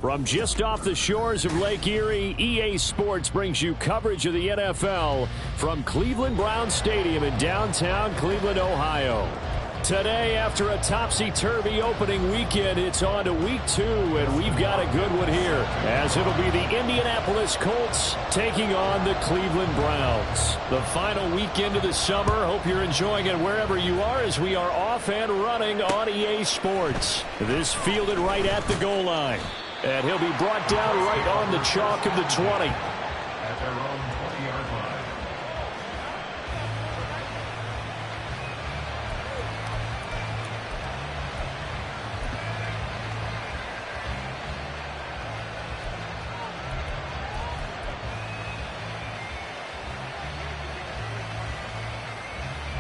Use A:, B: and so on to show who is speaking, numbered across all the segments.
A: From just off the shores of Lake Erie, EA Sports brings you coverage of the NFL from Cleveland Browns Stadium in downtown Cleveland, Ohio. Today, after a topsy-turvy opening weekend, it's on to week 2, and we've got a good one here, as it'll be the Indianapolis Colts taking on the Cleveland Browns. The final weekend of the summer. Hope you're enjoying it wherever you are, as we are off and running on EA Sports. This fielded right at the goal line. And he'll be brought down right on the chalk of the 20.
B: At their own 20-yard line.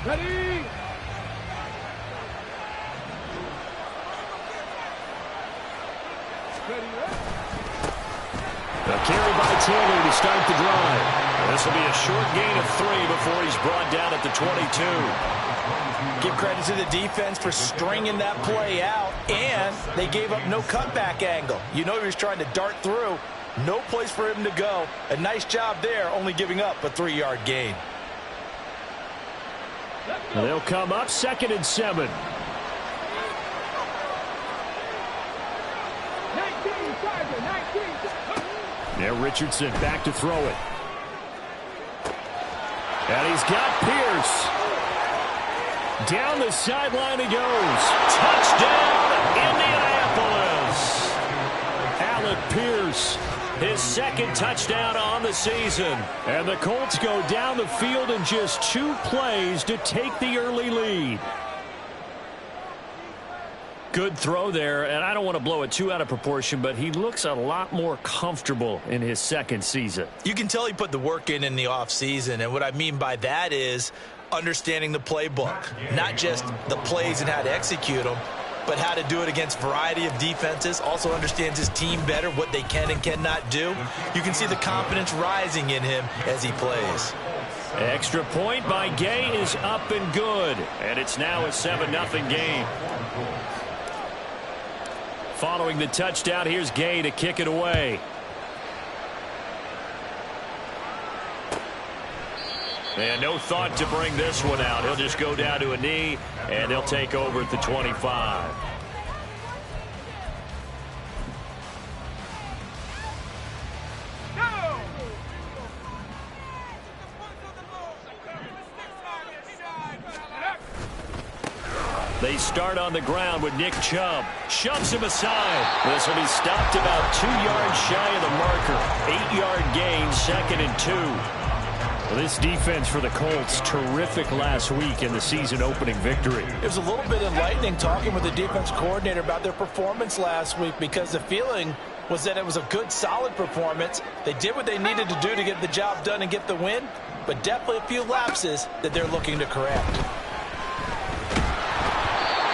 C: Ready?
A: A carry by Taylor to start the drive. This will be a short gain of 3 before he's brought down at the 22.
D: Give credit to the defense for stringing that play out, and they gave up no cutback angle. You know he was trying to dart through. No place for him to go. A nice job there, only giving up a 3-yard gain.
A: And they'll come up 2nd and 7. Now Richardson back to throw it. And he's got Pierce. Down the sideline he goes. Touchdown, Indianapolis. Alec Pierce, his 2nd touchdown on the season. And the Colts go down the field in just 2 plays to take the early lead. Good throw there, and I don't want to blow it too out of proportion, but he looks a lot more comfortable in his 2nd season.
D: You can tell he put the work in the offseason, and what I mean by that is understanding the playbook. Not just the plays and how to execute them, but how to do it against a variety of defenses. Also understands his team better, what they can and cannot do. You can see the confidence rising in him as he plays.
A: Extra point by Gay is up and good, and it's now a 7-0 game. Following the touchdown, here's Gay to kick it away. And no thought to bring this one out. He'll just go down to a knee, and they'll take over at the 25. They start on the ground with Nick Chubb. Shoves him aside. This will be stopped about 2 yards shy of the marker. 8-yard gain, 2nd and 2. Well, this defense for the Colts, terrific last week in the season-opening victory.
D: It was a little bit enlightening talking with the defense coordinator about their performance last week, because the feeling was that it was a good, solid performance. They did what they needed to do to get the job done and get the win, but definitely a few lapses that they're looking to correct.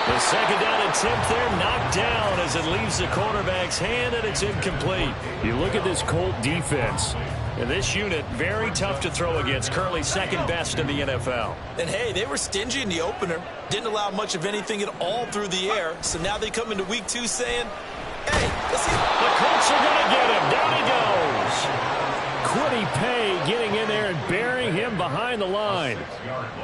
A: The 2nd down attempt there knocked down as it leaves the quarterback's hand, and it's incomplete. You look at this Colt defense, and this unit very tough to throw against, currently 2nd best in the NFL.
D: And hey, they were stingy in the opener, didn't allow much of anything at all through the air, so now they come into week 2 saying, hey, let's see.
A: The Colts are going to get him. Down he goes. Quiddy Pay getting in there and burying him behind the line.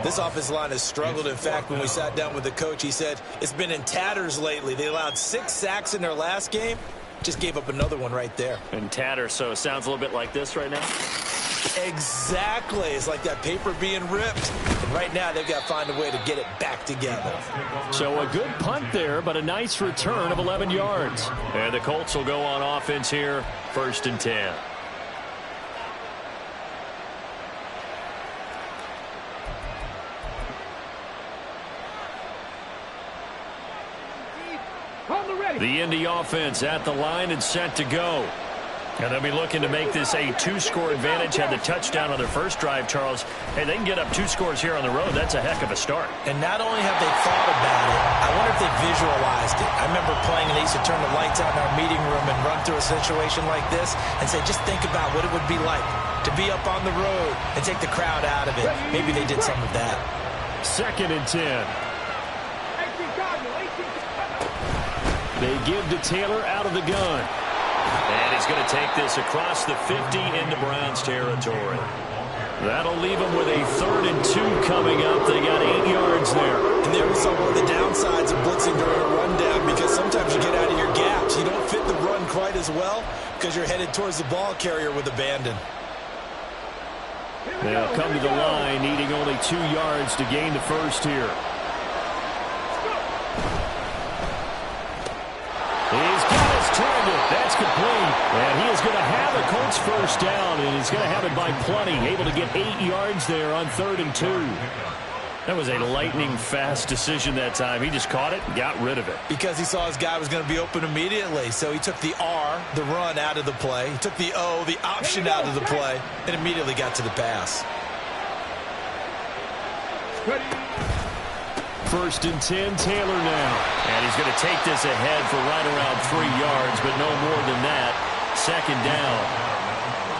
D: This offensive line has struggled. In fact, when we sat down with the coach, he said it's been in tatters lately. They allowed 6 sacks in their last game. Just gave up another one right there.
A: In tatters, so it sounds a little bit like this right now?
D: Exactly. It's like that paper being ripped. And right now, they've got to find a way to get it back together.
A: So a good punt there, but a nice return of 11 yards. And the Colts will go on offense here, 1st and 10. The Indy offense at the line and set to go. And they'll be looking to make this a 2-score advantage. Had the touchdown on their first drive, Charles. Hey, they can get up 2 scores here on the road. That's a heck of a start.
D: And not only have they thought about it, I wonder if they visualized it. I remember playing, and they used to turn the lights out in our meeting room and run through a situation like this and say, just think about what it would be like to be up on the road and take the crowd out of it. Maybe they did some of that.
A: 2nd and 10. They give to Taylor out of the gun. going to take this across the 50 into Browns territory. That'll leave them with a 3rd and 2 coming up. They got 8 yards there.
D: And there we saw one of the downsides of blitzing during a rundown, because sometimes you get out of your gaps. You don't fit the run quite as well because you're headed towards the ball carrier with abandon.
A: They'll come to the line, needing only 2 yards to gain the first here. He's got his target. That's complete. And he is going to have a Colts first down, and he's going to have it by plenty. Able to get 8 yards there on 3rd and 2. That was a lightning-fast decision that time. He just caught it and got rid of it.
D: Because he saw his guy was going to be open immediately. So he took the R, the run, out of the play. He took the O, the option, out of the play, and immediately got to the pass.
A: 1st and 10, Taylor now. And he's going to take this ahead for right around 3 yards, but no more than that. 2nd down.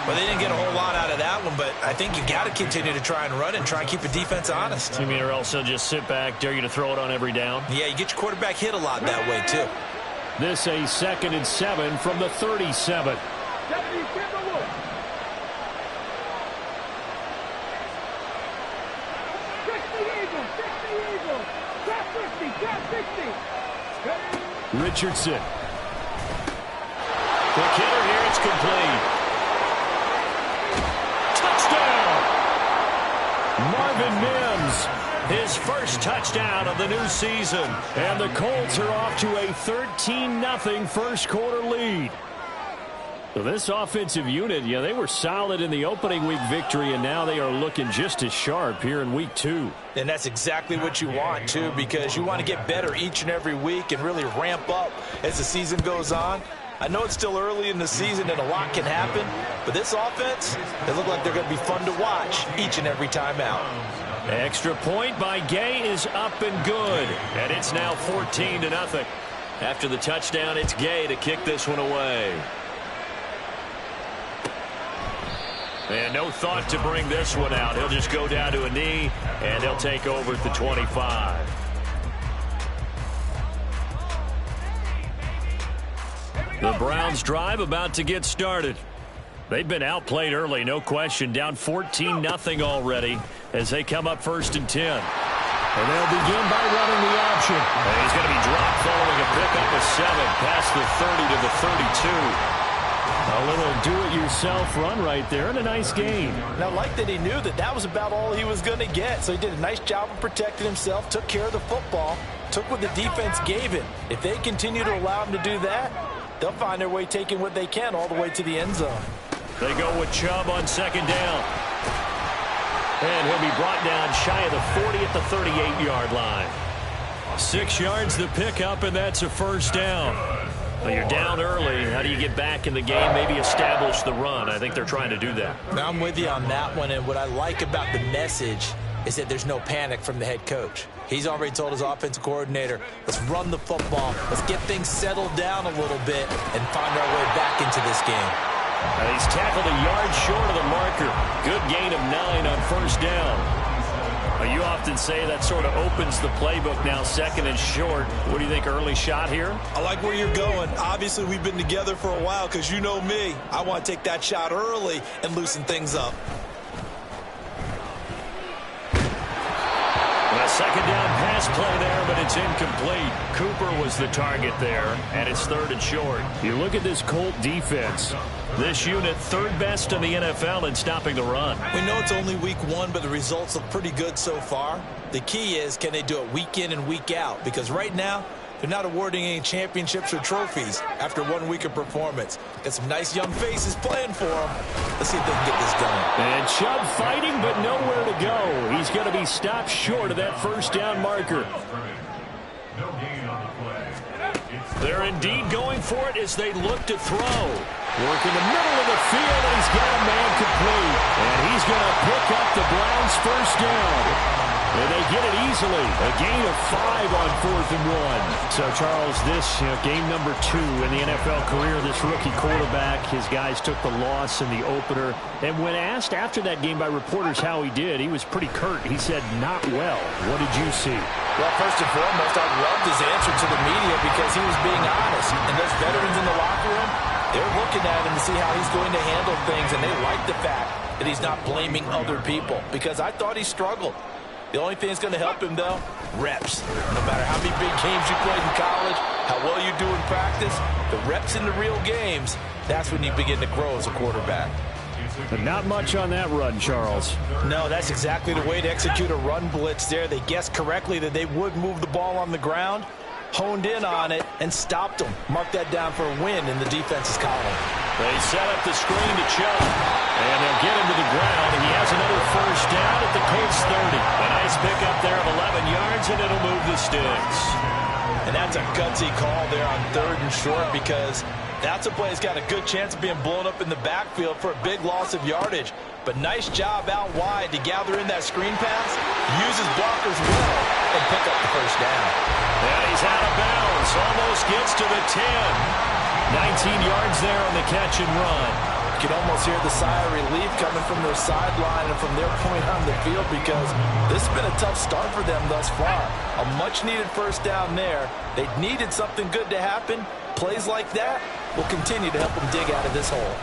D: Well, they didn't get a whole lot out of that one, but I think you got to continue to try and run and try and keep the defense honest.
A: You mean or else they'll just sit back, dare you to throw it on every down?
D: Yeah, you get your quarterback hit a lot that way, too.
A: This a 2nd and 7 from the 37. Richardson. Quick hitter here. It's complete. Touchdown! Marvin Mims, his first touchdown of the new season. And the Colts are off to a 13-0 first quarter lead. So this offensive unit, yeah, they were solid in the opening week victory, and now they are looking just as sharp here in week 2.
D: And that's exactly what you want, too, because you want to get better each and every week and really ramp up as the season goes on. I know it's still early in the season and a lot can happen, but this offense, they look like they're going to be fun to watch each and every time out.
A: Extra point by Gay is up and good, and it's now 14-0. After the touchdown, it's Gay to kick this one away. And no thought to bring this one out. He'll just go down to a knee, and they'll take over at the 25. The Browns drive about to get started. They've been outplayed early, no question. Down 14-0 already as they come up 1st and 10. And they'll begin by running the option. And he's going to be dropped following a pickup of 7 past the 30 to the 32. A little do-it-yourself run right there and a nice gain.
D: And I like that he knew that that was about all he was going to get. So he did a nice job of protecting himself, took care of the football, took what the defense gave him. If they continue to allow him to do that, they'll find their way taking what they can all the way to the end zone.
A: They go with Chubb on 2nd down. And he'll be brought down shy of the 40 at the 38-yard line. 6 yards the pickup, and that's a 1st down. Well, you're down early. How do you get back in the game, maybe establish the run? I think they're trying to do that.
D: Now, I'm with you on that one, and what I like about the message is that there's no panic from the head coach. He's already told his offensive coordinator, let's run the football, let's get things settled down a little bit and find our way back into this game.
A: He's tackled a yard short of the marker. Good gain of 9 on 1st down. You often say that sort of opens the playbook now, 2nd and short. What do you think, early shot here?
D: I like where you're going. Obviously, we've been together for a while because you know me. I want to take that shot early and loosen things up.
A: A 2nd down pass play there, but it's incomplete. Cooper was the target there, and it's 3rd and short. You look at this Colt defense. This unit, 3rd best in the NFL in stopping the run.
D: We know it's only week 1, but the results look pretty good so far. The key is, can they do it week in and week out? Because right now, they're not awarding any championships or trophies after 1 week of performance. Got some nice young faces playing for them. Let's see if they can get this done.
A: And Chubb fighting, but nowhere to go. He's going to be stopped short of that 1st down marker. They're indeed going for it as they look to throw. Work in the middle of the field, and he's got a man complete. And he's going to pick up the Browns' 1st down. And they get it easily. A gain of 5 on 4th and 1. So, Charles, this game number 2 in the NFL career, this rookie quarterback, his guys took the loss in the opener. And when asked after that game by reporters how he did, he was pretty curt. He said, not well. What did you see?
D: Well, first and foremost, I loved his answer to the media because he was being honest. And those veterans in the locker room, They're looking at him to see how he's going to handle things, and they like the fact that he's not blaming other people, because I thought he struggled. The only thing that's going to help him, though, reps. No matter how many big games you played in college, how well you do in practice, the reps in the real games, that's when you begin to grow as a quarterback.
A: But not much on that run, Charles.
D: No, that's exactly the way to execute a run blitz there. They guessed correctly that they would move the ball on the ground, honed in on it, and stopped them. Mark that down for a win in the defense's column.
A: They set up the screen to Chubb, and they'll get him to the ground. He has another first down at the Colts 30. A nice pickup there of 11 yards, and it'll move the sticks.
D: And that's a gutsy call there on 3rd and short, because that's a play that's got a good chance of being blown up in the backfield for a big loss of yardage. But nice job out wide to gather in that screen pass, use his blockers well, and pick up the first down.
A: And he's out of bounds, almost gets to the 10. 19 yards there on the catch and run.
D: You can almost hear the sigh of relief coming from their sideline and from their point on the field, because this has been a tough start for them thus far. A much-needed first down there. They needed something good to happen. Plays like that will continue to help them dig out of this hole.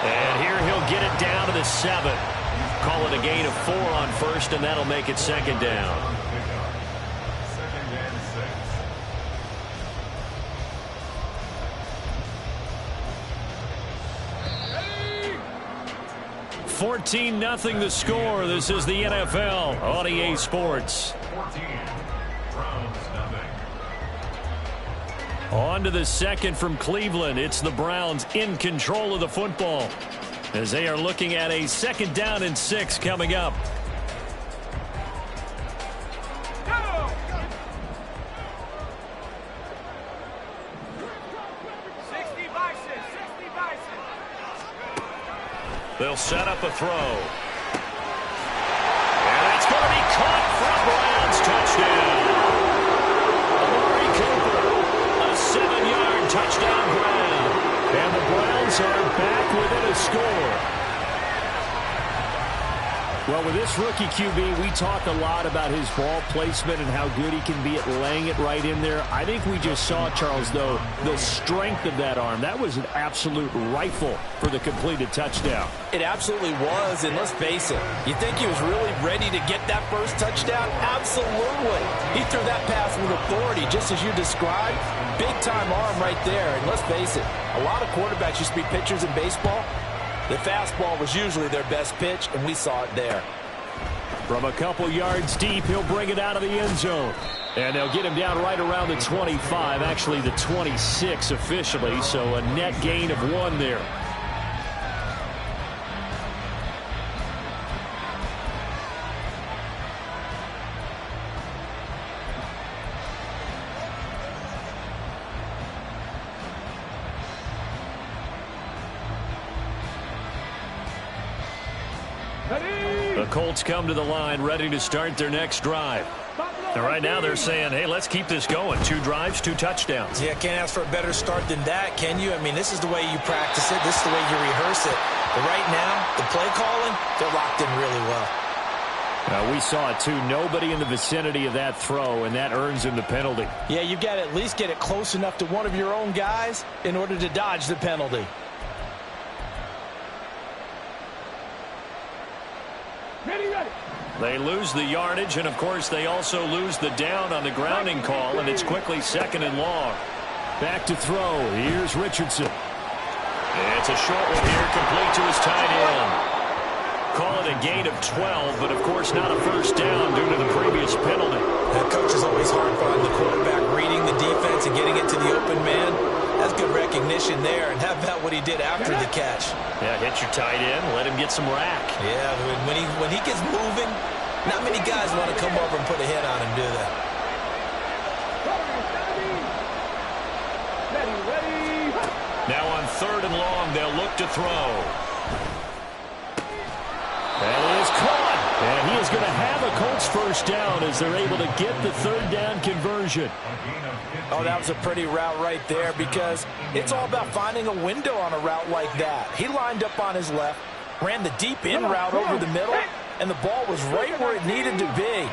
A: And here he'll get it down to the 7. Call it a gain of 4 on first, and that'll make it 2nd down. 14-0 the score. This is the NFL on EA Sports.
B: 14, Browns nothing.
A: On to the second from Cleveland. It's the Browns in control of the football as they are looking at a 2nd down and 6 coming up. They'll set up a throw. And it's going to be caught for a Browns touchdown. Amari Cooper, a 7-yard touchdown grab. And the Browns are back within a score. Well, with this rookie QB, we talk a lot about his ball placement and how good he can be at laying it right in there. I think we just saw, Charles, though, the strength of that arm. That was an absolute rifle for the completed touchdown.
D: It absolutely was, and let's face it, you think he was really ready to get that first touchdown? Absolutely. He threw that pass with authority, just as you described. Big-time arm right there, and let's face it, a lot of quarterbacks used to be pitchers in baseball. The fastball was usually their best pitch, and we saw it there.
A: From a couple yards deep, he'll bring it out of the end zone. And they'll get him down right around the 25, actually the 26 officially, so a net gain of 1 there. The Colts come to the line ready to start their next drive. And right now they're saying, hey, let's keep this going. 2 drives, 2 touchdowns.
D: Yeah, can't ask for a better start than that, can you? I mean, this is the way you practice it. This is the way you rehearse it. But right now, the play calling, they're locked in really well.
A: We saw it, too. Nobody in the vicinity of that throw, and that earns him the penalty.
D: Yeah, you've got to at least get it close enough to one of your own guys in order to dodge the penalty.
A: They lose the yardage, and, of course, they also lose the down on the grounding call, and it's quickly 2nd and long. Back to throw. Here's Richardson. It's a short one here, complete to his tight end. Call it a gain of 12, but, of course, not a first down due to the previous penalty.
D: That coach is always hard finding the quarterback, reading the defense and getting it to the open man. That's good recognition there, and how about what he did after the catch?
A: Yeah, hit your tight end, let him get some rack.
D: Yeah, when he gets moving, not many guys want to come over and put a hit on him, do they?
A: Now on 3rd and long, they'll look to throw. And it is caught. And he is going to have a Colts first down as they're able to get the 3rd down conversion.
D: Oh, that was a pretty route right there, because it's all about finding a window on a route like that. He lined up on his left, ran the deep in route over the middle, and the ball was right where it needed to be.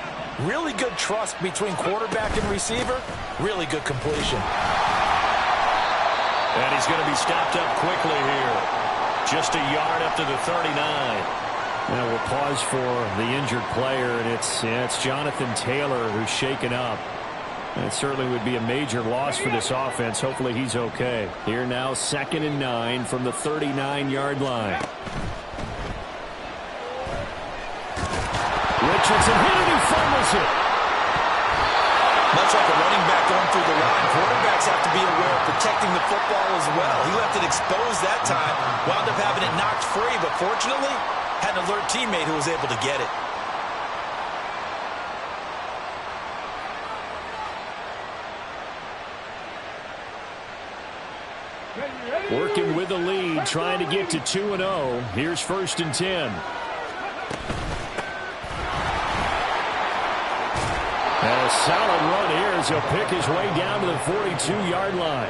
D: Really good trust between quarterback and receiver. Really good completion.
A: he's going to be stopped up quickly here. Just a yard up to the 39. Now we'll pause for the injured player, and it's Jonathan Taylor who's shaken up. It certainly would be a major loss for this offense. Hopefully he's okay. Here now, 2nd and 9 from the 39-yard line. Richardson hit it, he fumbles it.
D: Much like a running back going through the line, quarterbacks have to be aware of protecting the football as well. He left it exposed that time, wound up having it knocked free, but fortunately had an alert teammate who was able to get it.
A: Working with the lead, trying to get to 2-0. Here's 1st and 10. And a solid run here as he'll pick his way down to the 42-yard line.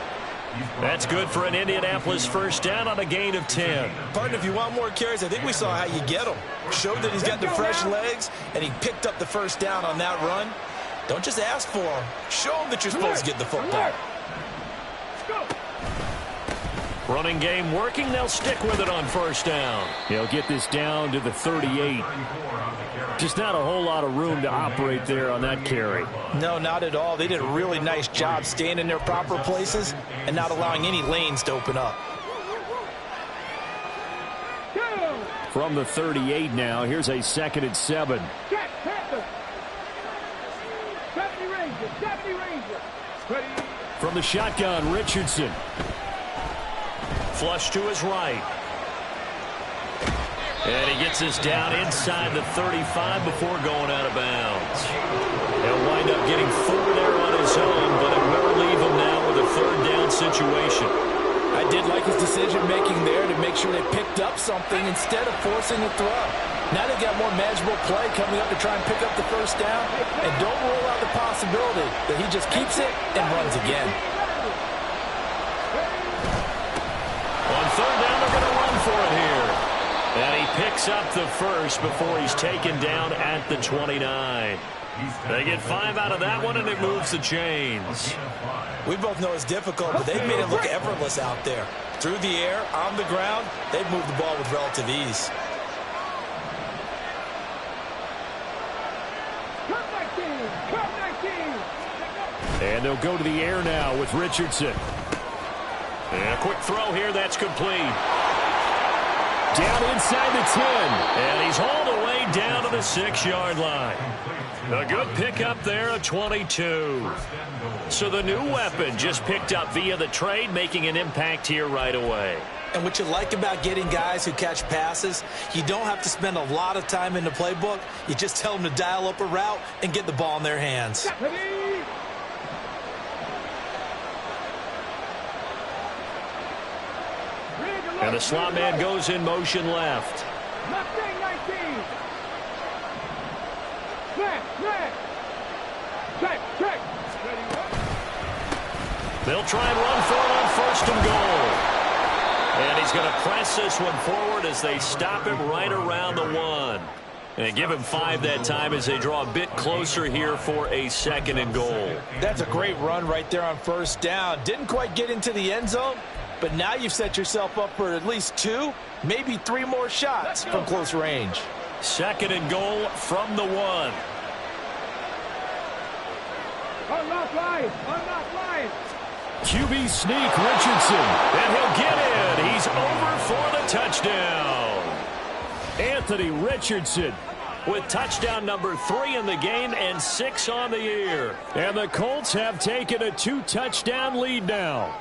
A: That's good for an Indianapolis first down on a gain of 10.
D: Partner, if you want more carries, I think we saw how you get them. Showed that he's got the fresh legs, and he picked up the first down on that run. Don't just ask for them. Show them that you're supposed to get the football.
A: Running game working. They'll stick with it on 1st down. He'll get this down to the 38. Just not a whole lot of room to operate there on that carry.
D: No, not at all. They did a really nice job staying in their proper places and not allowing any lanes to open up.
A: From the 38 now, here's a 2nd and 7. From the shotgun, Richardson. Flush to his right. And he gets us down inside the 35 before going out of bounds. He'll wind up getting 4 there on his own, but it will leave him now with a 3rd down situation.
D: I did like his decision-making there to make sure they picked up something instead of forcing a throw. Now they've got more manageable play coming up to try and pick up the 1st down, and don't rule out the possibility that he just keeps it and runs again.
A: On 3rd down, they're going to run for it here. And he picks up the 1st before he's taken down at the 29. They get 5 out of that one, and it moves the chains.
D: We both know it's difficult, but they've made it look effortless out there. Through the air, on the ground, they've moved the ball with relative ease.
A: And they'll go to the air now with Richardson. And a quick throw here, that's complete. Down inside the 10. And he's hauled away down to the 6-yard line. A good pickup there, a 22. So the new weapon just picked up via the trade, making an impact here right away.
D: And what you like about getting guys who catch passes, you don't have to spend a lot of time in the playbook. You just tell them to dial up a route and get the ball in their hands.
A: And the slot man goes in motion left. They'll try and run for it on 1st and goal. And he's going to press this one forward as they stop him right around the 1. And give him 5 that time as they draw a bit closer here for a 2nd and goal.
D: That's a great run right there on 1st down. Didn't quite get into the end zone, but now you've set yourself up for at least 2, maybe 3 more shots from close range.
A: 2nd and goal from the 1. QB sneak, Richardson, and he'll get in. He's over for the touchdown. Anthony Richardson with touchdown number 3 in the game and 6 on the year. And the Colts have taken a 2-touchdown lead now.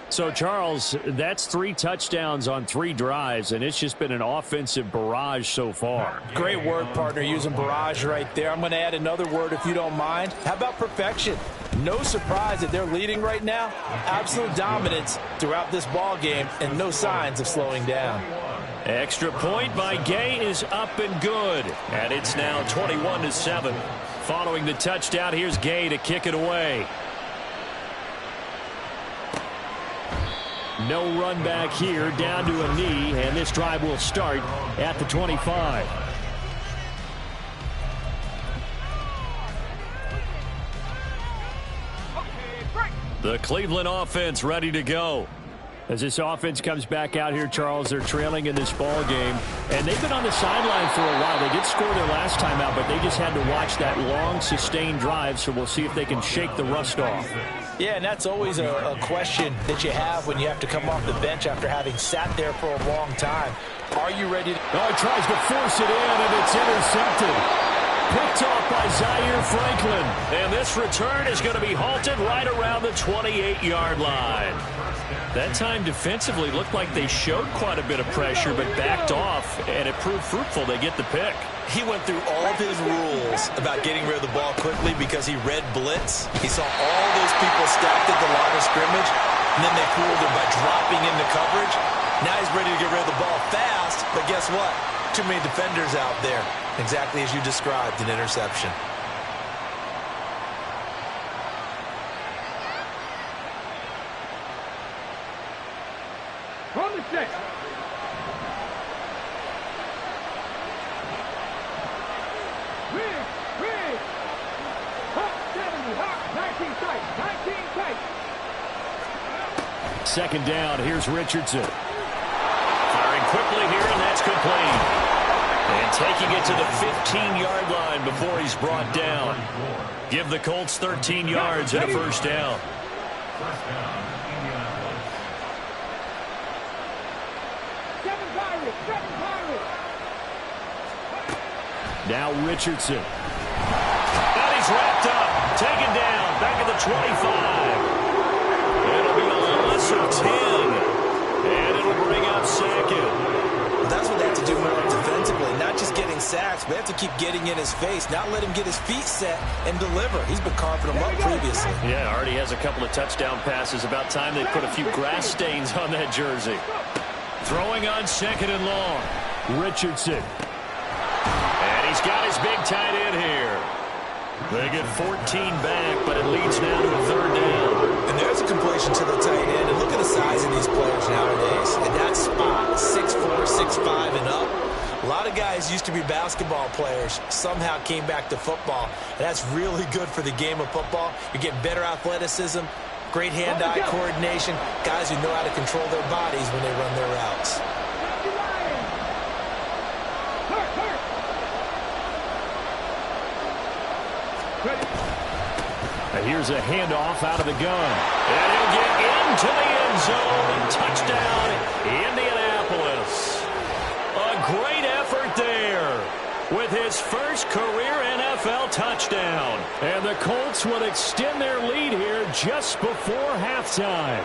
A: So, Charles, that's 3 touchdowns on 3 drives, and it's just been an offensive barrage so far.
D: Great word, partner, using barrage right there. I'm going to add another word if you don't mind. How about perfection? No surprise that they're leading right now. Absolute dominance throughout this ball game and no signs of slowing down.
A: Extra point by Gay is up and good. And it's now 21-7. Following the touchdown, here's Gay to kick it away. No run back here, down to a knee, and this drive will start at the 25. The Cleveland offense ready to go. As this offense comes back out here, Charles, they're trailing in this ball game, and they've been on the sideline for a while. They did score their last time out, but they just had to watch that long, sustained drive, so we'll see if they can shake the rust off.
D: Yeah, and that's always a question that you have when you have to come off the bench after having sat there for a long time. Are you ready to...
A: Oh, he tries to force it in, and it's intercepted. Picked off by Zaire Franklin. And this return is going to be halted right around the 28-yard line. That time defensively looked like they showed quite a bit of pressure but backed off, and it proved fruitful. They get the pick.
D: He went through all of his rules about getting rid of the ball quickly because he read blitz. He saw all those people stacked at the line of scrimmage, and then they fooled him by dropping into coverage. Now he's ready to get rid of the ball fast, but guess what? Too many defenders out there. Exactly as you described, an interception.
C: From the six. Rig. Hawk 70, Hawk 19 tight.
A: Second down, here's Richardson. Firing quickly here, and that's complete. And taking it to the 15-yard line before he's brought down. Give the Colts 13 yards and a first down.
C: Seven Pirates.
A: Now Richardson. And he's wrapped up. Taken down. Back at the 25. It'll be a loss of 10. And it'll bring up second.
D: That's what they have to do more defensively, not just getting sacks, but they have to keep getting in his face, not let him get his feet set and deliver. He's been carving them up previously.
A: Yeah, already has a couple of touchdown passes. About time they put a few grass stains on that jersey. Throwing on second and long. Richardson. And he's got his big tight end here. They get 14 back, but it leads now to a third down.
D: And there's a completion to the tight end. And look at the size of these players nowadays. And that spot, 6'4", 6'5", and up. A lot of guys used to be basketball players, somehow came back to football. And that's really good for the game of football. You're getting better athleticism, great hand-eye coordination, guys who know how to control their bodies when they run their routes.
A: Here's a handoff out of the gun. And he'll get into the end zone. Touchdown, Indianapolis. A great effort there with his first career NFL touchdown. And the Colts will extend their lead here just before halftime.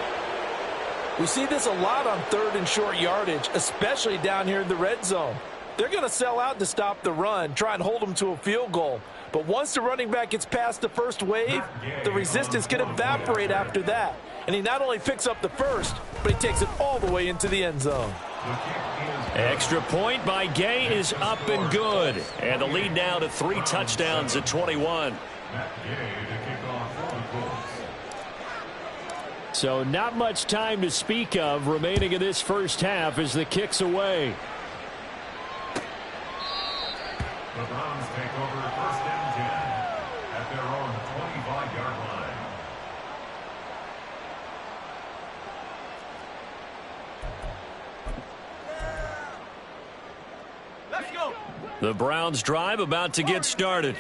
E: We see this a lot on third and short yardage, especially down here in the red zone. They're going to sell out to stop the run, try and hold them to a field goal. But once the running back gets past the first wave, the resistance can evaporate after that. And he not only picks up the first, but he takes it all the way into the end zone.
A: Extra point by Gay is up and good. And the lead now to 3 touchdowns at 21. So not much time to speak of remaining in this first half as the kick's away.
B: The Browns take over first and 10 at their own 25-yard line.
C: Let's go.
A: The Browns drive about to get started.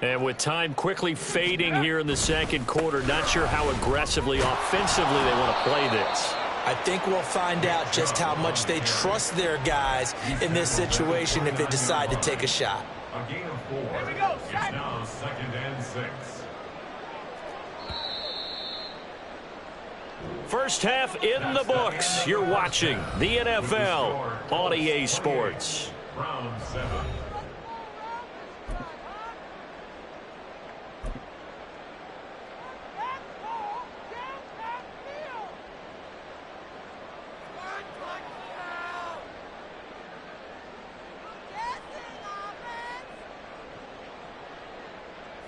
A: And with time quickly fading here in the second quarter, not sure how aggressively, offensively they want to play this.
D: I think we'll find out just how much they trust their guys in this situation if they decide to take a shot.
B: A gain of 4. It's now 2nd and 6.
A: First half in the books. You're watching the NFL on EA Sports.
B: Round 7.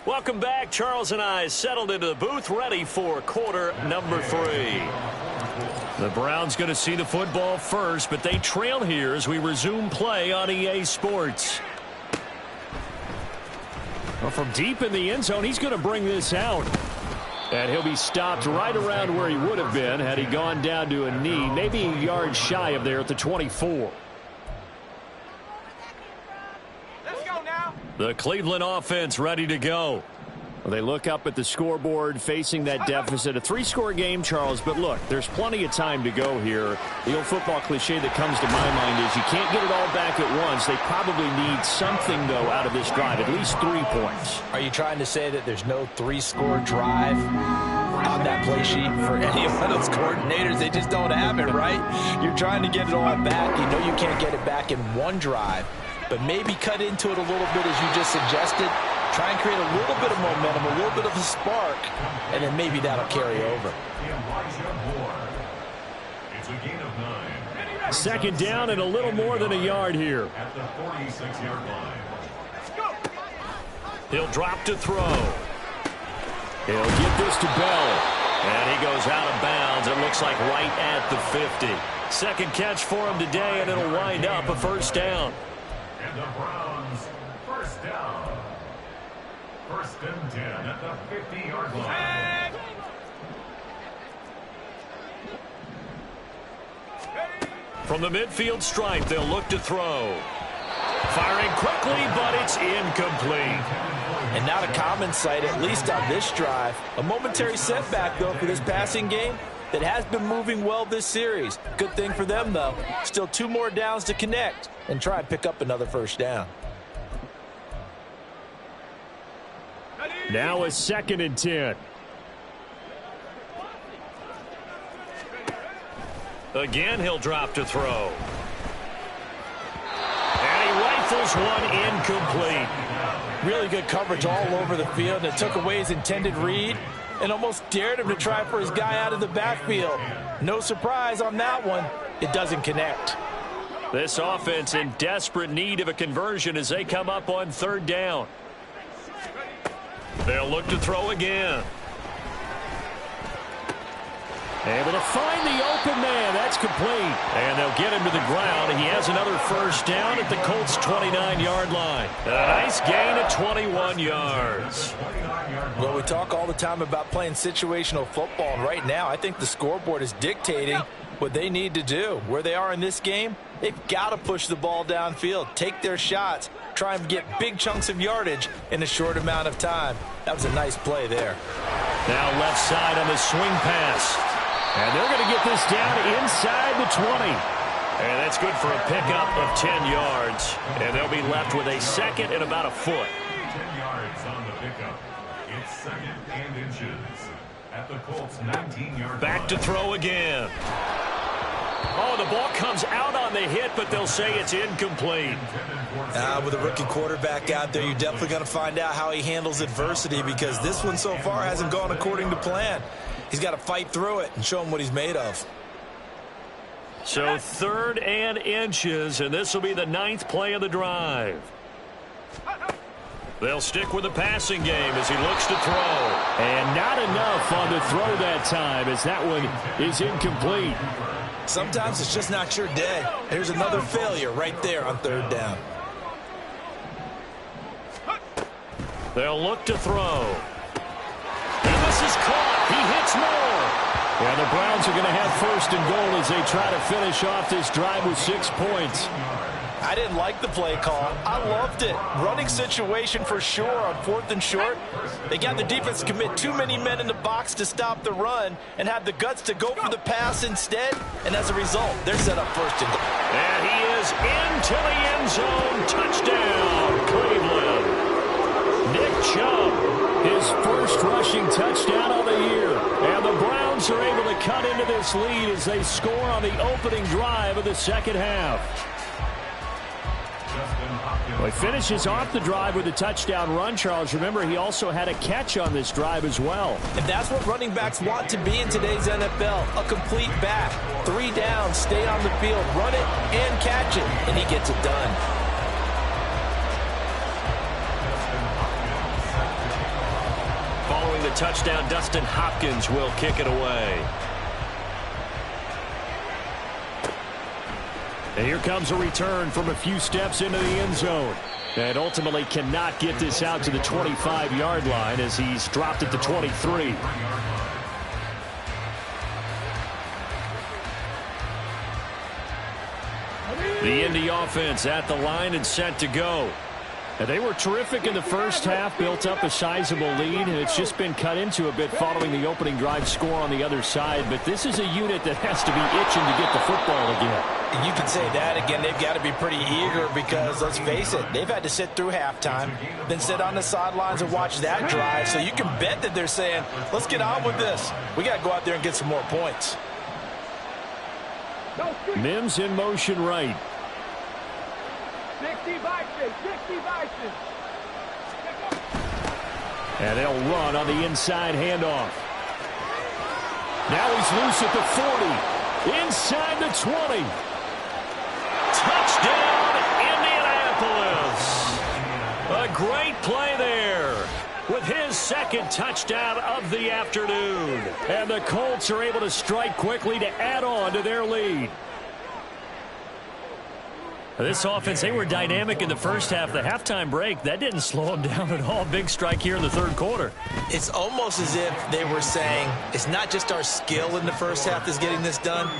A: Welcome back. Charles and I settled into the booth, ready for quarter number 3. The Browns going to see the football first, but they trail here as we resume play on EA Sports. Well, from deep in the end zone, he's going to bring this out. And he'll be stopped right around where he would have been had he gone down to a knee, maybe a yard shy of there at the 24.
C: Let's go now.
A: The Cleveland offense ready to go. Well, they look up at the scoreboard facing that deficit. A 3-score game, Charles, but look, there's plenty of time to go here. The old football cliche that comes to my mind is you can't get it all back at once. They probably need something, though, out of this drive, at least 3 points.
E: Are you trying to say that there's no 3-score drive on that play sheet for any of those coordinators? They just don't have it, right? You're trying to get it all back. You know you can't get it back in one drive, but maybe cut into it a little bit as you just suggested. Try and create a little bit of momentum, a little bit of a spark, and then maybe that'll carry over.
B: It's a gain of 9.
A: Second down and a little more than a yard here.
B: At the 46-yard line.
A: He'll drop to throw. He'll get this to Bell. And he goes out of bounds. It looks like right at the 50. Second catch for him today, and it'll wind up a first down.
B: And the Browns, first down. First and 10 at the 50-yard line.
A: From the midfield stripe, they'll look to throw. Firing quickly, but it's incomplete.
E: And not a common sight, at least on this drive. A momentary setback, though, for this passing game that has been moving well this series. Good thing for them, though. Still 2 more downs to connect and try and pick up another first down.
A: Now a 2nd and 10. Again, he'll drop to throw. And he rifles one incomplete.
E: Really good coverage all over the field. It took away his intended read and almost dared him to try for his guy out of the backfield. No surprise on that one. It doesn't connect.
A: This offense in desperate need of a conversion as they come up on 3rd down. They'll look to throw again. Able to find the open man. That's complete. And they'll get him to the ground. And he has another first down at the Colts' 29-yard line. A nice gain of 21 yards.
E: Well, we talk all the time about playing situational football. And right now, I think the scoreboard is dictating what they need to do. Where they are in this game, they've got to push the ball downfield, take their shots, try and get big chunks of yardage in a short amount of time. That was a nice play there.
A: Now left side on the swing pass. And they're going to get this down inside the 20. And that's good for a pickup of 10 yards. And they'll be left with a 2nd and about a foot.
B: 10 yards on the pickup. It's 2nd and inches at the Colts' 19-yard line.
A: Back to throw again. Oh, the ball comes out on the hit, but they'll say it's incomplete.
D: With a rookie quarterback out there, you're definitely going to find out how he handles adversity, because this one so far hasn't gone according to plan. He's got to fight through it and show him what he's made of.
A: So 3rd and inches, and this will be the 9th play of the drive. They'll stick with the passing game as he looks to throw. And not enough on the throw that time, as that one is incomplete.
D: Sometimes it's just not your day. Here's another failure right there on 3rd down.
A: They'll look to throw. And this is caught. He hits more. And the Browns are going to have 1st and goal as they try to finish off this drive with 6 points.
E: I didn't like the play call. I loved it. Running situation for sure on 4th and short. They got the defense to commit too many men in the box to stop the run and have the guts to go for the pass instead. And as a result, they're set up 1st and goal.
A: And he is into the end zone. Touchdown, Cleveland. Nick Chubb, his first rushing touchdown of the year. And the Browns are able to cut into this lead as they score on the opening drive of the 2nd half. Well, he finishes off the drive with a touchdown run, Charles. Remember, he also had a catch on this drive as well.
E: And that's what running backs want to be in today's NFL, a complete back. 3 downs, stay on the field, run it, and catch it, and he gets it done.
A: Following the touchdown, Dustin Hopkins will kick it away. And here comes a return from a few steps into the end zone. And ultimately cannot get this out to the 25-yard line as he's dropped it to 23. The Indy offense at the line and set to go. And they were terrific in the first half, built up a sizable lead, and it's just been cut into a bit following the opening drive score on the other side. But this is a unit that has to be itching to get the football again.
E: You can say that again. They've got to be pretty eager because, let's face it, they've had to sit through halftime, then sit on the sidelines and watch that drive. So you can bet that they're saying, let's get on with this. We got to go out there and get some more points.
A: Mims in motion right.
C: 60 Vikings, 60 Vikings.
A: And they'll run on the inside handoff. Now he's loose at the 40. Inside the 20. Touchdown, Indianapolis. A great play there with his second touchdown of the afternoon. And the Colts are able to strike quickly to add on to their lead. This offense, they were dynamic in the first half. The halftime break, that didn't slow them down at all. Big strike here in the third quarter.
D: It's almost as if they were saying, it's not just our skill in the first half that's getting this done,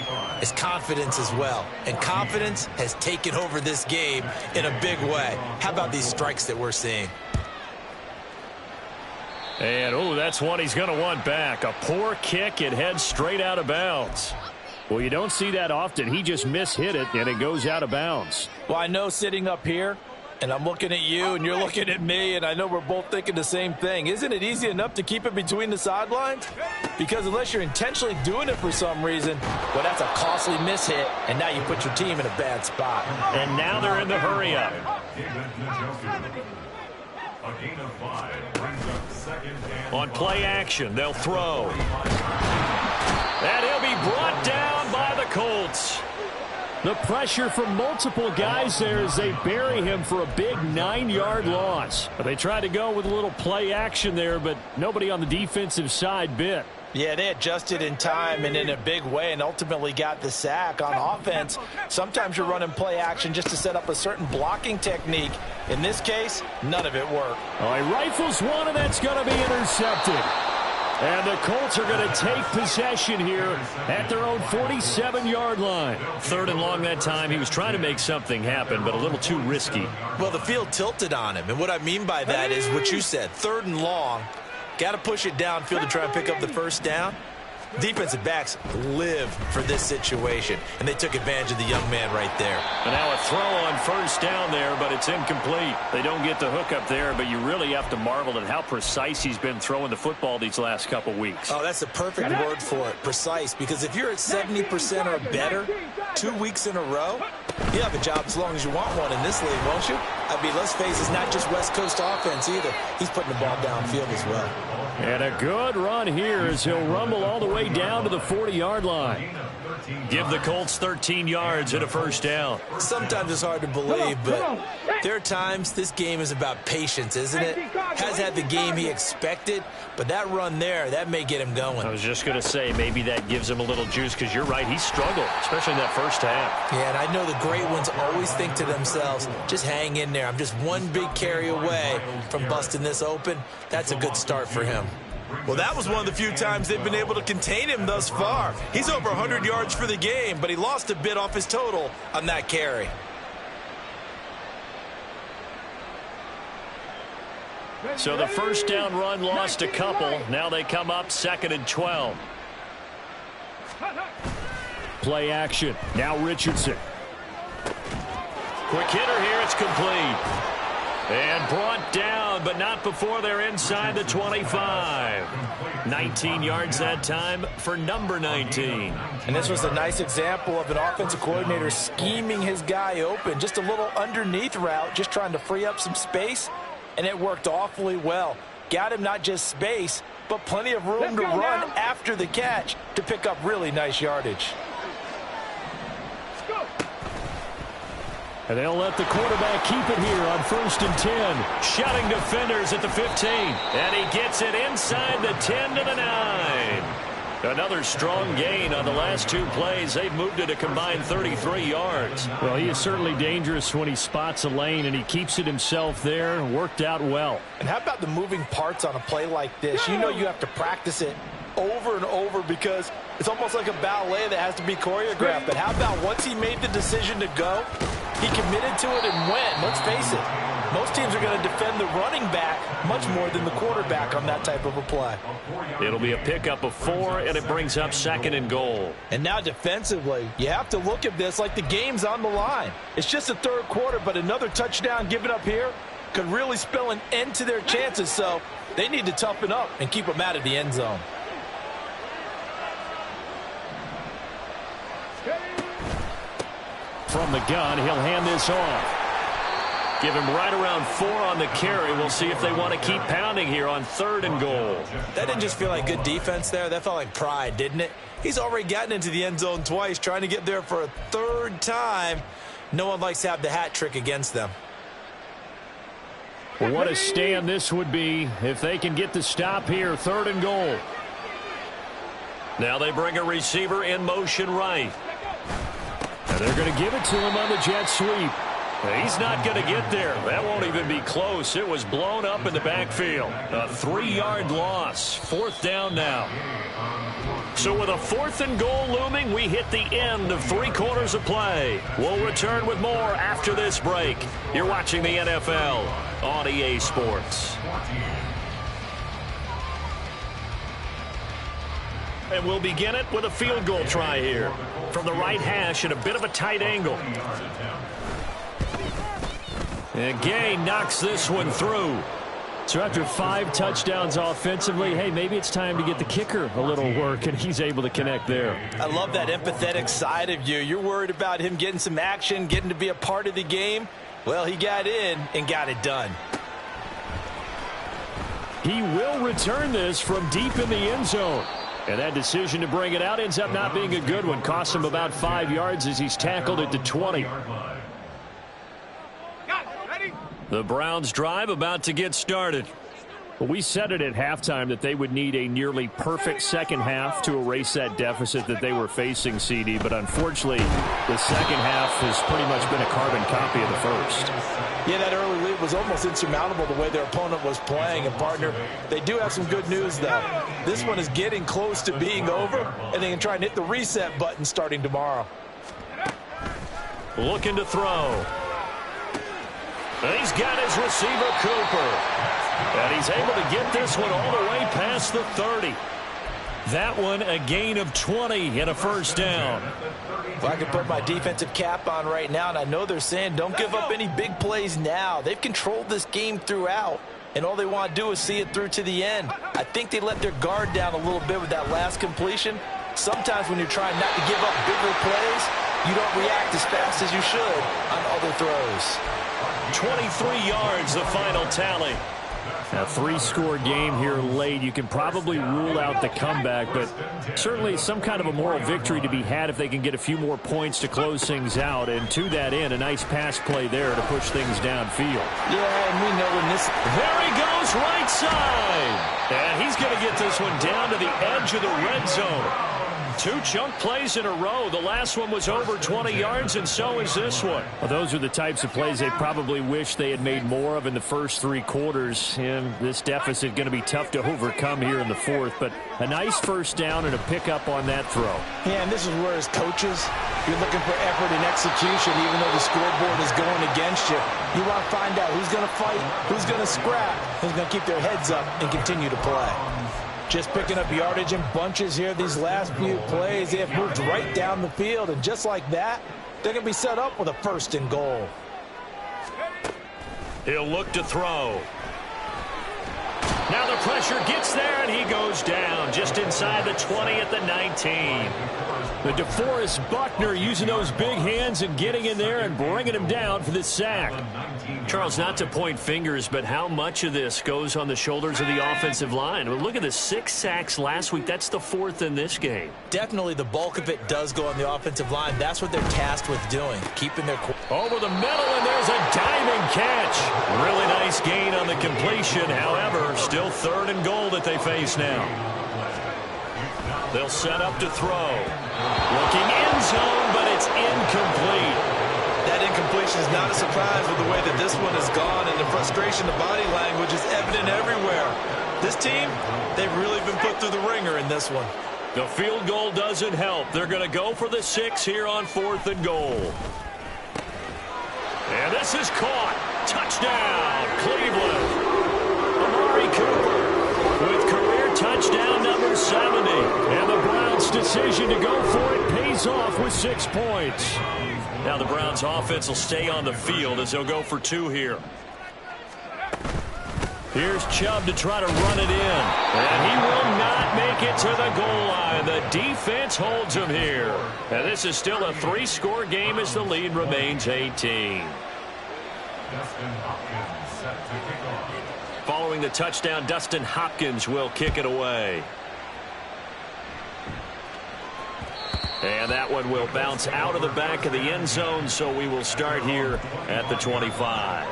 D: it's confidence as well. And confidence has taken over this game in a big way. How about these strikes that we're seeing?
A: And, oh, that's one he's going to want back. A poor kick. It heads straight out of bounds. Well, you don't see that often. He just mishit it, and it goes out of bounds.
E: Well, I know sitting up here, and I'm looking at you, and you're looking at me, and I know we're both thinking the same thing. Isn't it easy enough to keep it between the sidelines? Because unless you're intentionally doing it for some reason, well, that's a costly mishit, and now you put your team in a bad spot.
A: And now they're in the hurry-up. On play action, they'll throw. And he'll be brought down by the Colts. The pressure from multiple guys there as they bury him for a big 9-yard loss. They tried to go with a little play action there, but nobody on the defensive side bit.
E: Yeah, they adjusted in time and in a big way and ultimately got the sack. On offense, sometimes you're running play action just to set up a certain blocking technique. In this case, none of it worked.
A: Oh, he rifles one, and that's going to be intercepted. And the Colts are going to take possession here at their own 47-yard line. Third and long that time. He was trying to make something happen, but a little too risky.
D: Well, the field tilted on him, and what I mean by that is what you said, third and long. Got to push it downfield to try and pick up the first down. Defensive backs live for this situation, and they took advantage of the young man right there.
A: And now a throw on first down there, but it's incomplete. They don't get the hook up there, but you really have to marvel at how precise he's been throwing the football these last couple weeks.
D: Oh, that's the perfect word for it, precise, because if you're at 70% or better 2 weeks in a row, you have a job as long as you want one in this league, won't you? I mean, let's face it, it's not just West Coast offense either. He's putting the ball downfield as well.
A: And a good run here as he'll rumble all the way down to the 40-yard line. Give the Colts 13 yards and a first down.
D: Sometimes it's hard to believe, but there are times this game is about patience, isn't it? Has had the game he expected, but that run there, that may get him going.
A: I was just going to say maybe that gives him a little juice because you're right, he struggled, especially in that first half.
D: Yeah, and I know the great ones always think to themselves, just hang in there. I'm just one big carry away from busting this open. That's a good start for him. Well, that was one of the few times they've been able to contain him thus far. He's over 100 yards for the game, but he lost a bit off his total on that carry.
A: So the first down run lost a couple. Now they come up 2nd and 12. Play action. Now Richardson. Quick hitter here. It's complete. And brought down, but not before they're inside the 25. 19 yards that time for number 19.
E: And this was a nice example of an offensive coordinator scheming his guy open. Just a little underneath route, just trying to free up some space, and it worked awfully well. Got him not just space, but plenty of room to run after the catch to pick up really nice yardage.
A: And they'll let the quarterback keep it here on 1st and 10. Shutting defenders at the 15. And he gets it inside the 10 to the 9. Another strong gain on the last 2 plays. They've moved it a combined 33 yards.
F: Well, he is certainly dangerous when he spots a lane, and he keeps it himself there. Worked out well.
E: And how about the moving parts on a play like this? You know you have to practice it over and over because it's almost like a ballet that has to be choreographed. But how about once he made the decision to go, he committed to it and went. Let's face it, most teams are going to defend the running back much more than the quarterback on that type of a play.
A: It'll be a pickup of 4, and it brings up 2nd and goal.
E: And now defensively, you have to look at this like the game's on the line. It's just the 3rd quarter, but another touchdown given up here could really spell an end to their chances. So they need to toughen up and keep them out of the end zone.
A: From the gun, he'll hand this off. Give him right around 4 on the carry. We'll see if they want to keep pounding here on 3rd and goal.
D: That didn't just feel like good defense there. That felt like pride, didn't it? He's already gotten into the end zone twice, trying to get there for a 3rd time. No one likes to have the hat trick against them.
F: What a stand this would be if they can get the stop here. 3rd and goal.
A: Now they bring a receiver in motion right. And they're going to give it to him on the jet sweep. He's not going to get there. That won't even be close. It was blown up in the backfield. A 3-yard loss. 4th down now. So with a 4th and goal looming, we hit the end of 3 quarters of play. We'll return with more after this break. You're watching the NFL on EA Sports. And we'll begin it with a field goal try here. From the right hash at a bit of a tight angle. And Gay knocks this one through.
F: So after 5 touchdowns offensively, hey, maybe it's time to get the kicker a little work, and he's able to connect there.
E: I love that empathetic side of you. You're worried about him getting some action, getting to be a part of the game. Well, he got in and got it done.
F: He will return this from deep in the end zone. And that decision to bring it out ends up not being a good one. Costs him about 5 yards as he's tackled at the 20.
A: The Browns drive about to get started.
F: Well, we said it at halftime that they would need a nearly perfect second half to erase that deficit that they were facing, CD. But unfortunately, the second half has pretty much been a carbon copy of the first.
E: Yeah, that early lead was almost insurmountable the way their opponent was playing. And, partner, they do have some good news, though. This one is getting close to being over, and they can try and hit the reset button starting tomorrow.
A: Looking to throw. He's got his receiver, Cooper. And he's able to get this one all the way past the 30. That one a gain of 20 and a first down.
E: Well, I can put my defensive cap on right now, and I know they're saying don't give up any big plays now. They've controlled this game throughout, and all they want to do is see it through to the end. I think they let their guard down a little bit with that last completion. Sometimes when you're trying not to give up bigger plays, you don't react as fast as you should on other throws.
A: 23 yards, the final tally.
F: A 3-score game here late. You can probably rule out the comeback, but certainly some kind of a moral victory to be had if they can get a few more points to close things out. And to that end, a nice pass play there to push things downfield.
E: Yeah, and we know when this...
A: There he goes, right side. And he's going to get this one down to the edge of the red zone. 2 chunk plays in a row. The last one was over 20 yards, and so is this one.
F: Well, those are the types of plays they probably wish they had made more of in the first 3 quarters. And this deficit going to be tough to overcome here in the 4th. But a nice first down and a pickup on that throw.
E: Yeah, and this is where as coaches, you're looking for effort and execution, even though the scoreboard is going against you. You want to find out who's going to fight, who's going to scrap, who's going to keep their heads up and continue to play. Just picking up yardage in bunches here these last few plays. They have moved right down the field, and just like that, they're going to be set up with a 1st and goal.
A: He'll look to throw. Now the pressure gets there, and he goes down just inside the 20 at the 19.
F: The DeForest Buckner using those big hands and getting in there and bringing him down for the sack.
A: Charles, not to point fingers, but how much of this goes on the shoulders of the offensive line? Well, look at the 6 sacks last week. That's the 4th in this game.
D: Definitely the bulk of it does go on the offensive line. That's what they're tasked with doing, keeping their...
A: Over the middle, and there's a diving catch. Really nice gain on the completion. However, still 3rd and goal that they face now. They'll set up to throw. Looking end zone, but it's incomplete.
D: That incompletion is not a surprise with the way that this one has gone, and the frustration, the body language is evident everywhere. This team, they've really been put through the ringer in this one.
A: The field goal doesn't help. They're going to go for the 6 here on 4th and goal. And this is caught. Touchdown, Cleveland. Amari Cooper with career touchdown number 70. And the Browns' decision to go for it pays off with 6 points. Now the Browns' offense will stay on the field as they'll go for 2 here. Here's Chubb to try to run it in. And he will not make it to the goal line. The defense holds him here. And this is still a 3-score game as the lead remains 18. Following the touchdown, Dustin Hopkins will kick it away. And that one will bounce out of the back of the end zone, so we will start here at the 25.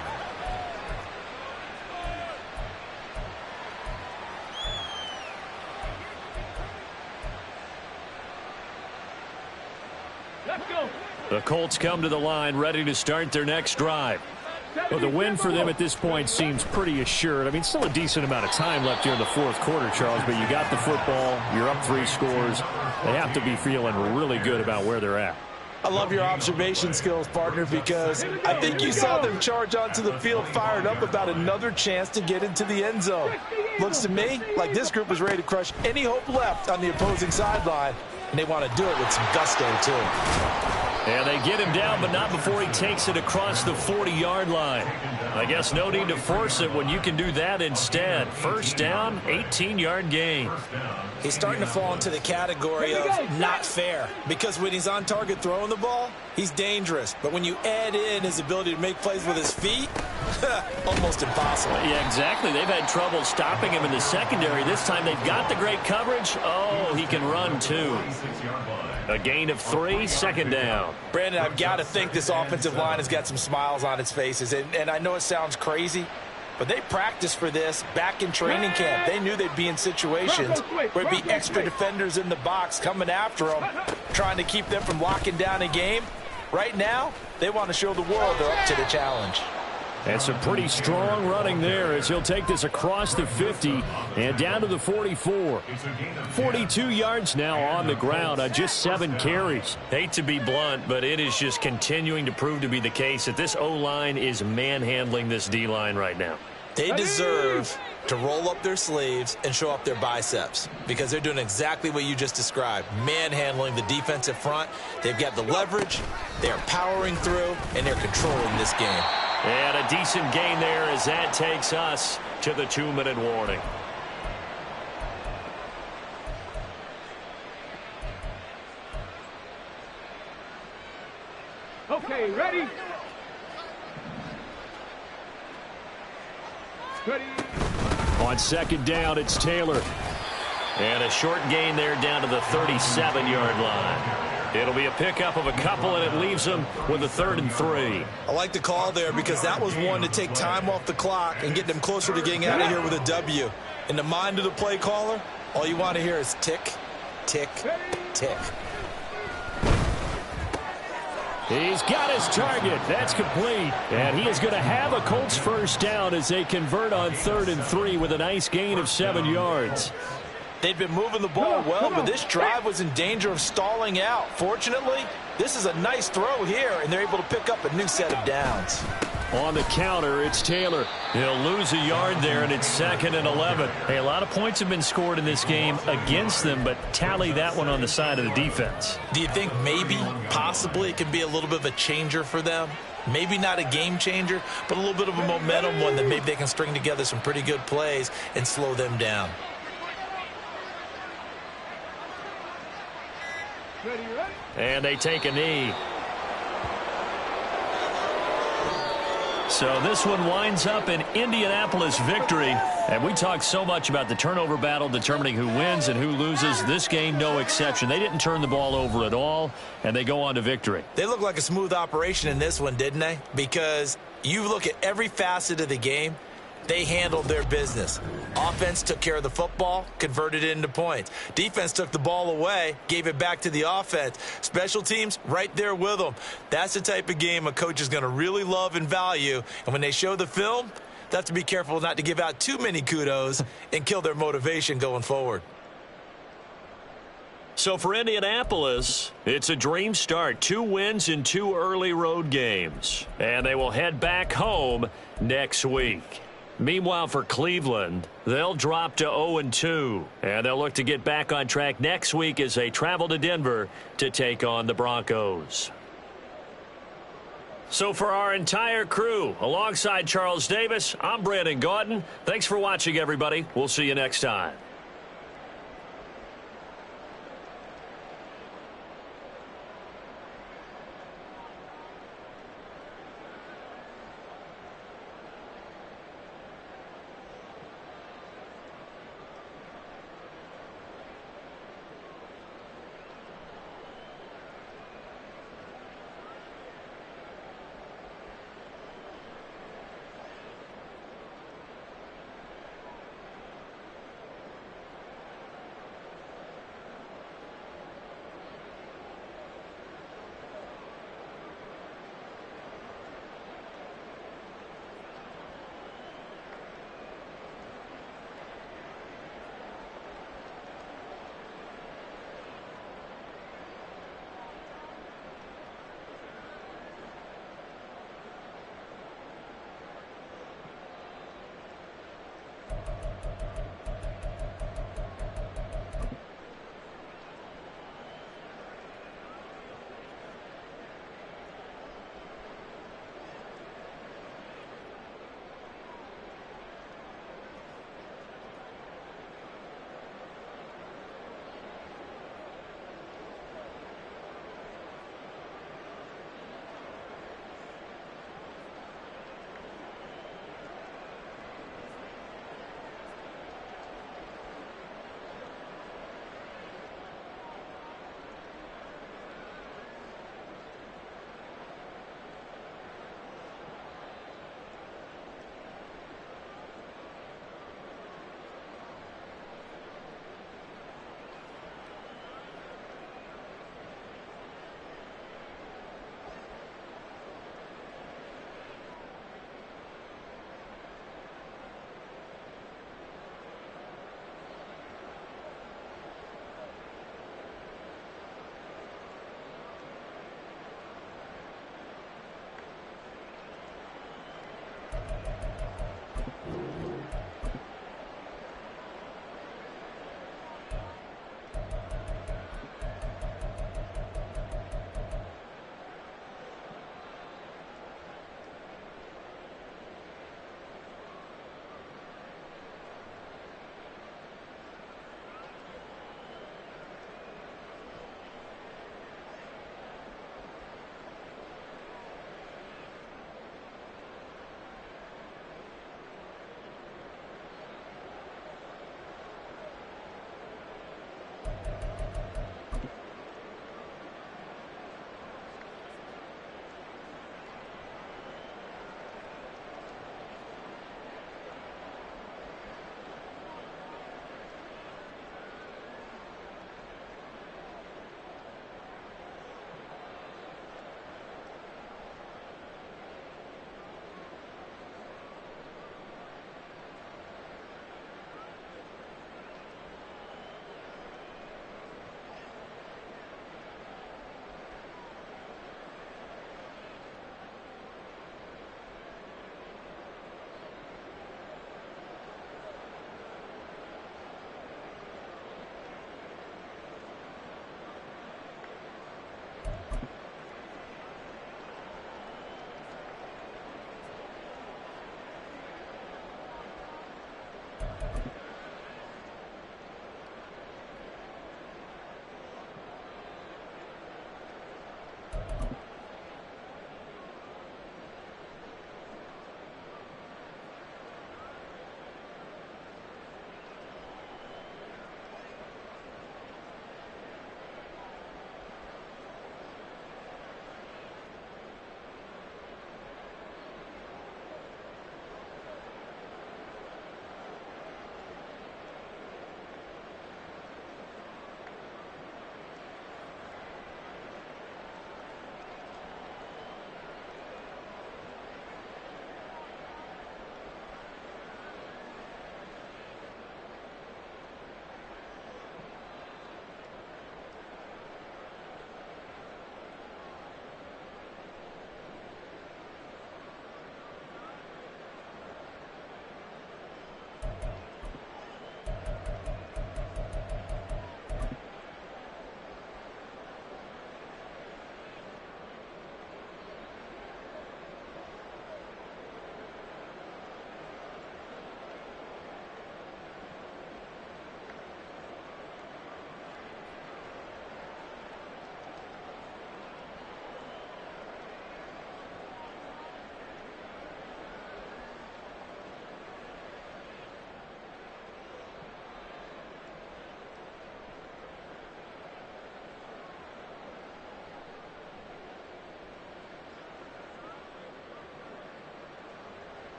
A: The Colts come to the line ready to start their next drive. Well, the win for them at this point seems pretty assured. I mean, still a decent amount of time left here in the 4th quarter, Charles, but you got the football. You're up 3 scores. They have to be feeling really good about where they're at.
E: I love your observation skills, partner, because I think you saw them charge onto the field fired up about another chance to get into the end zone. Looks to me like this group is ready to crush any hope left on the opposing sideline, and they want to do it with some gusto, too.
A: And they get him down, but not before he takes it across the 40-yard line. I guess no need to force it when you can do that instead. First down, 18-yard gain.
D: He's starting to fall into the category of not fair, because when he's on target throwing the ball, he's dangerous. But when you add in his ability to make plays with his feet, almost impossible.
A: Yeah, exactly. They've had trouble stopping him in the secondary. This time they've got the great coverage. Oh, he can run too. A gain of 3, second down.
D: Brandon, I've got to think this offensive line has got some smiles on its faces. And I know it sounds crazy, but they practiced for this back in training camp. They knew they'd be in situations where it'd be extra defenders in the box coming after them, trying to keep them from locking down a game. Right now, they want to show the world they're up to the challenge.
A: And some pretty strong running there as he'll take this across the 50 and down to the 44. 42 yards now on the ground on just 7 carries. Hate to be blunt, but it is just continuing to prove to be the case that this O-line is manhandling this D-line right now.
D: They deserve to roll up their sleeves and show up their biceps because they're doing exactly what you just described, manhandling the defensive front. They've got the leverage, they're powering through, and they're controlling this game.
A: And a decent gain there as that takes us to the 2-minute warning.
C: Okay, ready? Ready.
A: On second down, it's Taylor. And a short gain there down to the 37-yard line. It'll be a pickup of a couple, and it leaves them with a 3rd and 3.
D: I like the call there because that was one to take time off the clock and get them closer to getting out of here with a W. In the mind of the play caller, all you want to hear is tick, tick, tick.
A: He's got his target. That's complete. And he is going to have a Colts first down as they convert on 3rd and 3 with a nice gain of 7 yards.
D: They'd been moving the ball well, but this drive was in danger of stalling out. Fortunately, this is a nice throw here, and they're able to pick up a new set of downs.
A: On the counter, it's Taylor. He'll lose a yard there, and it's 2nd and 11. Hey, a lot of points have been scored in this game against them, but tally that one on the side of the defense.
D: Do you think maybe, possibly, it can be a little bit of a changer for them? Maybe not a game changer, but a little bit of a momentum one that maybe they can string together some pretty good plays and slow them down.
A: And they take a knee. So this one winds up an Indianapolis victory. And we talk so much about the turnover battle determining who wins and who loses. This game, no exception. They didn't turn the ball over at all, and they go on to victory.
D: They look like a smooth operation in this one, didn't they? Because you look at every facet of the game, They handled their business. Offense took care of the football, converted it into points. Defense took the ball away, gave it back to the offense. Special teams, right there with them. That's the type of game a coach is going to really love and value. And when they show the film, they have to be careful not to give out too many kudos and kill their motivation going forward.
A: So for Indianapolis, it's a dream start. 2 wins in 2 early road games. And they will head back home next week. Meanwhile, for Cleveland, they'll drop to 0-2. And they'll look to get back on track next week as they travel to Denver to take on the Broncos. So for our entire crew, alongside Charles Davis, I'm Brandon Gaudin. Thanks for watching, everybody. We'll see you next time.